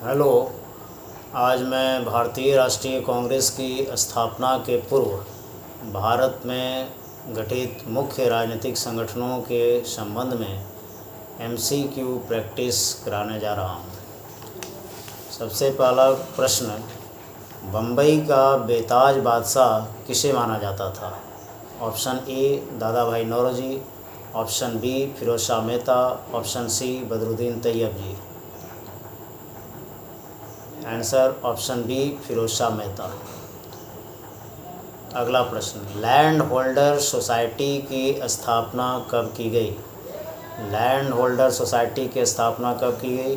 Hello. आज मैं भारतीय राष्ट्रीय कांग्रेस की स्थापना के पूर्व भारत में गठित मुख्य राजनीतिक संगठनों के संबंध में एमसीक्यू प्रैक्टिस कराने जा रहा हूँ। सबसे पहला प्रश्न, बम्बई का बेताज बादशाह किसे माना जाता था? Option A Dadabhai Naoroji, option B Pherozeshah Mehta, option C Badruddin Tyabji. Answer option B Pherozeshah Mehta. अगला प्रश्न, लैंड होल्डर सोसाइटी की स्थापना कब की गई? लैंड होल्डर सोसाइटी की स्थापना कब की गई?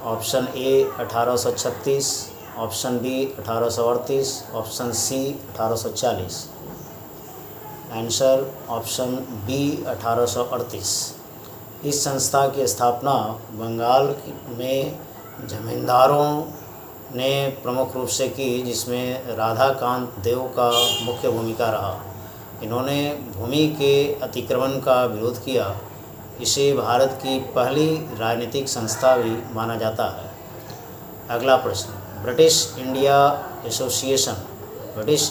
Option A 1836, option B 1838, option C 1840। Answer option B 1838। इस संस्था की स्थापना बंगाल में जमींदारों ने प्रमुख रूप से की, जिसमें राधाकांत देव का मुख्य भूमिका रहा। इन्होंने भूमि के अतिक्रमण का विरोध किया। इसे भारत की पहली राजनीतिक संस्था भी माना जाता है। अगला प्रश्न, ब्रिटिश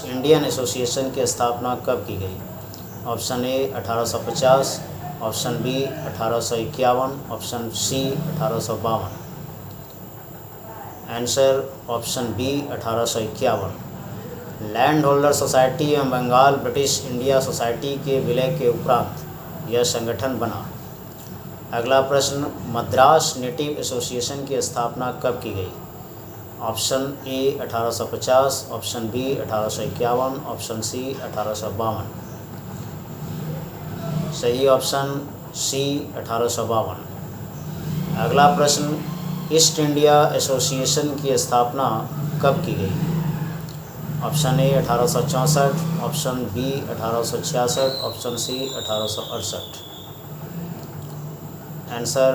इंडियन एसोसिएशन की स्थापना कब की गई? Option A 1850, option B 1851, option C 1852। Answer option B 1851। Land holder society एवं बंगाल ब्रिटिश इंडिया सोसाइटी के विलय के उपरांत यह संगठन बना। अगला प्रश्न, मद्रास नेटिव एसोसिएशन की स्थापना कब की गई? Option A 1850, option B 1851, option C 1852। सही ऑप्शन सी 1852। अगला प्रश्न, ईस्ट इंडिया एसोसिएशन की स्थापना कब की गई? Option A 1864, option B 1866, option C 1868। Answer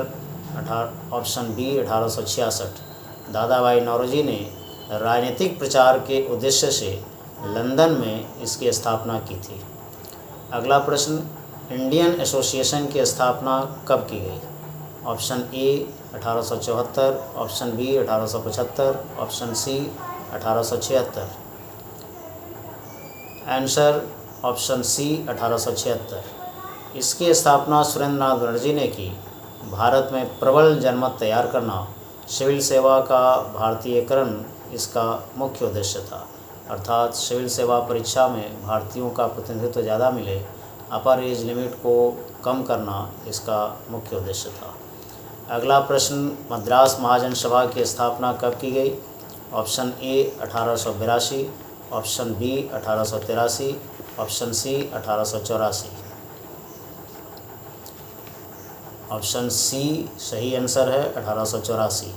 option B 1866। Dadabhai Naoroji ने राजनीतिक प्रचार के उद्देश्य से लंदन में इसकी स्थापना की थी। अगला प्रश्न, इंडियन एसोसिएशन की स्थापना कब की गई? Option A 1874, option B 1875, option C 1876। Answer option C 1876। इसकी स्थापना सुरेंद्र नाथ बनर्जी ने की। भारत में प्रबल जनमत तैयार करना, सिविल सेवा का भारतीयकरण इसका मुख्य उद्देश्य था। अर्थात सिविल सेवा परीक्षा में भारतीयों का प्रतिनिधित्व ज़्यादा मिले, अपर एज लिमिट को कम करना इसका मुख्य उद्देश्य था। अगला प्रश्न, मद्रास महाजन सभा की स्थापना कब की गई? Option A 1882, option B 1883, option C 1884। Option C सही आंसर है 1884।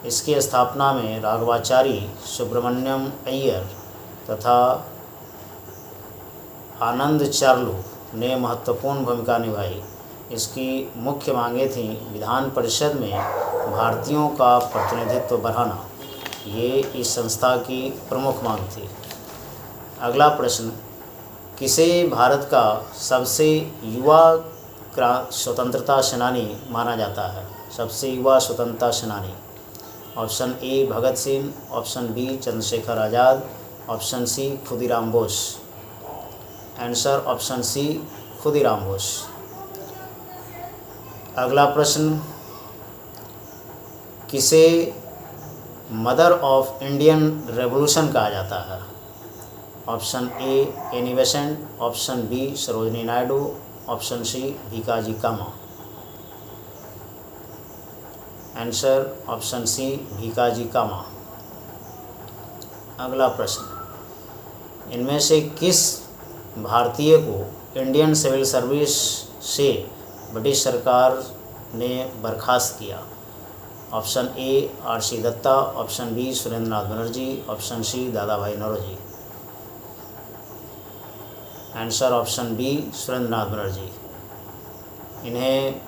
इसकी स्थापना में राघवाचारी, सुब्रमण्यम अय्यर तथा आनंद चार्लू ने महत्वपूर्ण भूमिका निभाई। इसकी मुख्य मांगें थीं विधान परिषद में भारतीयों का प्रतिनिधित्व बढ़ाना। ये इस संस्था की प्रमुख मांग थी। अगला प्रश्न, किसे भारत का सबसे युवा स्वतंत्रता सेनानी माना जाता है? सबसे युवा स्वतंत्रता सेनानी। Option A Bhagat Singh, option B Chandrashekhar Azad, option C Khudiram Bose. Answer option C Khudiram Bose. अगला प्रश्न, किसे मदर ऑफ इंडियन रेवोल्यूशन कहा जाता है? Option A Annie Besant, option B Sarojini Naidu, option C Bhikaiji Cama. Answer option C Bhikaiji Cama. अगला प्रश्न, इनमें से किस भारतीय को इंडियन सिविल सर्विस से ब्रिटिश सरकार ने बर्खास्त किया? Option A R C. Datta, option B Surendra Nath Banerjee, option C Dadabhai Naoroji. Answer option B Surendra नाथ बनर्जी। इन्हें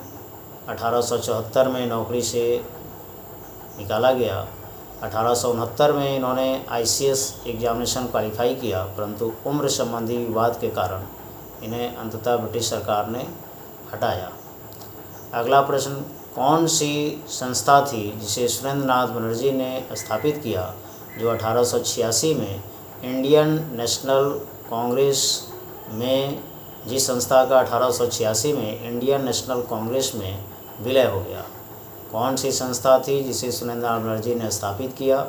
1874 में नौकरी से निकाला गया। 1869 में इन्होंने आईसीएस एग्जामिनेशन क्वालिफाई किया, परंतु उम्र संबंधी विवाद के कारण इन्हें अंततः ब्रिटिश सरकार ने हटाया। अगला प्रश्न, कौन सी संस्था थी जिसे सुरेंद्र नाथ बनर्जी ने स्थापित किया, जो 1886 में इंडियन नेशनल कांग्रेस में, जिस संस्था का 1886 में इंडियन नेशनल कांग्रेस में विलय हो गया? कौन सी संस्था थी जिसे सुरेंद्र नाथ बनर्जी ने स्थापित किया,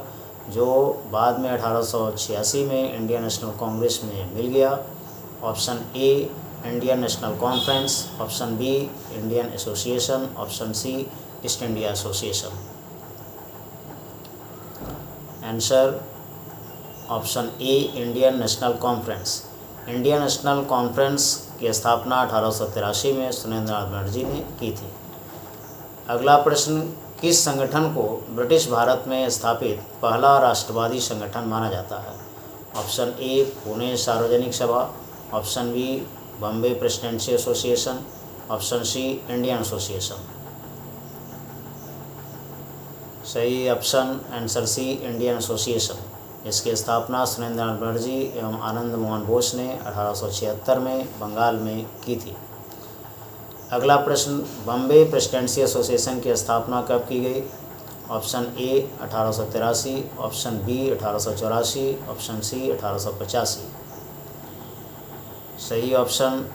जो बाद में 1886 में इंडियन नेशनल कांग्रेस में मिल गया? Option A Indian National Conference, option B Indian Association, option C East India Association. Answer option A Indian National Conference. Indian National Conference की स्थापना 1883 में सुरेंद्र नाथ बनर्जी ने की थी। अगला प्रश्न, किस संगठन को ब्रिटिश भारत में स्थापित पहला राष्ट्रवादी संगठन माना जाता है? ऑप्शन ए Pune Sarvajanik Sabha, option B Bombay presidency association, option C Indian association. सही option answer C Indian association. इसकी स्थापना सुरेंद्र नाथ बनर्जी एवं आनंद मोहन बोस ने 1876 में बंगाल में की थी। अगला प्रश्न, बॉम्बे प्रेसिडेंसी एसोसिएशन की स्थापना कब की गई? Option A 1883, option B 1884, option C 1885। सही ऑप्शन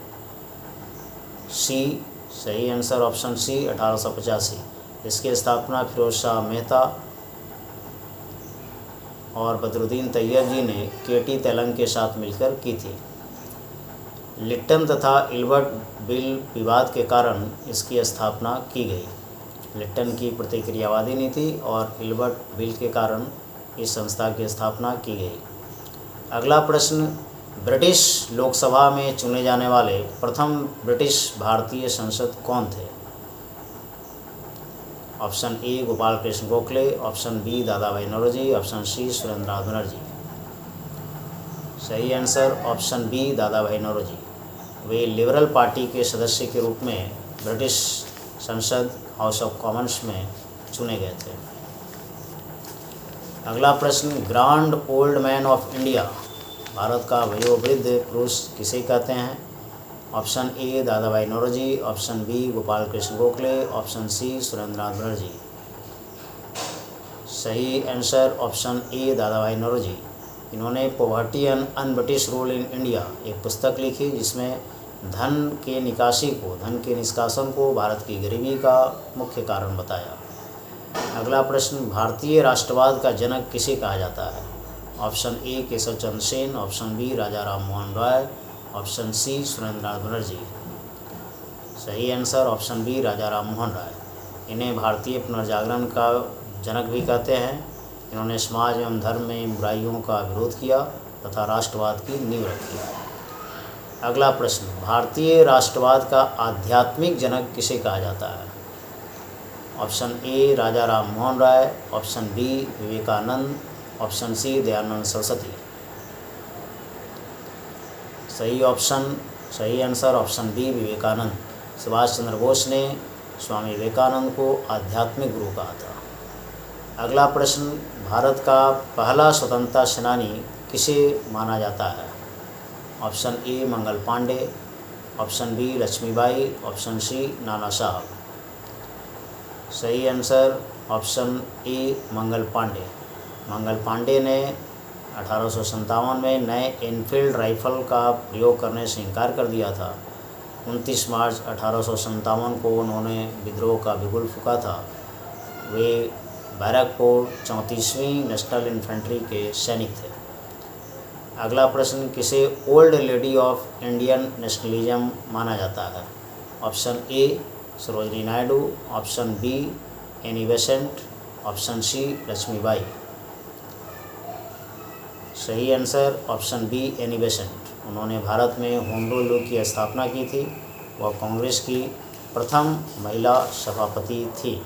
सी, सही आंसर ऑप्शन सी 1885। इसकी स्थापना फिरोज शाह मेहता और बदरुद्दीन तैयब जी ने केटी तेलंग के साथ मिलकर की थी। लिट्टन तथा इल्बर्ट बिल विवाद के कारण इसकी स्थापना की गई। लिट्टन की प्रतिक्रियावादी नीति और इल्बर्ट बिल के कारण इस संस्था की स्थापना की गई। अगला प्रश्न, ब्रिटिश लोकसभा में चुने जाने वाले प्रथम ब्रिटिश भारतीय सांसद कौन थे? Option A Gopal Krishna Gokhale, option B Dadabhai Naoroji, option C Surendra नाथ बनर्जी। सही answer option B Dadabhai Naoroji. वे लिबरल पार्टी के सदस्य के रूप में ब्रिटिश संसद हाउस ऑफ कॉमन्स में चुने गए थे। अगला प्रश्न, grand old man of India, Bharat का वयोवृद्ध पुरुष किसे कहते हैं? Option A Dadabhai Naoroji, option B Gopal Krishna Gokhale, option C Surendra नाथ बनर्जी। सही answer option A Dadabhai Naoroji. इन्होंने poverty and unBritish rule in India एक पुस्तक लिखी, जिसमें धन के निष्कासन को भारत की गरीबी का मुख्य कारण बताया। अगला प्रश्न, भारतीय राष्ट्रवाद का जनक किसे कहा जाता है? Option A Keshav Chandra Sen, option B Raja Ram Mohan Roy, option C Surendra नाथ बनर्जी। सही answer option B Raja Ram Mohan Roy. इन्हें भारतीय पुनर्जागरण का जनक भी कहते हैं। इन्होंने समाज एवं धर्म में बुराइयों का विरोध किया तथा राष्ट्रवाद की नींव रखी। अगला प्रश्न, भारतीय राष्ट्रवाद का आध्यात्मिक जनक किसे कहा जाता है? Option A Raja Ram Mohan Roy, option B Vivekananda, option C Dayananda Saraswati. सही answer option B Vivekananda. Subhas Chandra Bose ने स्वामी विवेकानंद को आध्यात्मिक गुरु कहा था। अगला प्रश्न, भारत का पहला स्वतंत्रता सेनानी किसे माना जाता है? Option A Mangal Pandey, option B Laxmibai, option C Nana Sahib. सही answer option A Mangal Pandey. Mangal Pandey ने 1857 में नए एनफील्ड राइफल का प्रयोग करने से इनकार कर दिया था। 29 मार्च 1857 को उन्होंने विद्रोह का बिगुल फूंका था। वे बैरकपुर 34वीं नेशनल इन्फेंट्री के सैनिक थे। अगला प्रश्न, किसे old lady of Indian nationalism माना जाता है? Option A Sarojini Naidu, option B Annie Besant, option C Lakshmibai. सही answer option B Annie Besant. उन्होंने भारत में होम रूल लॉ की स्थापना की थी। वह कांग्रेस की प्रथम महिला सभापति थी।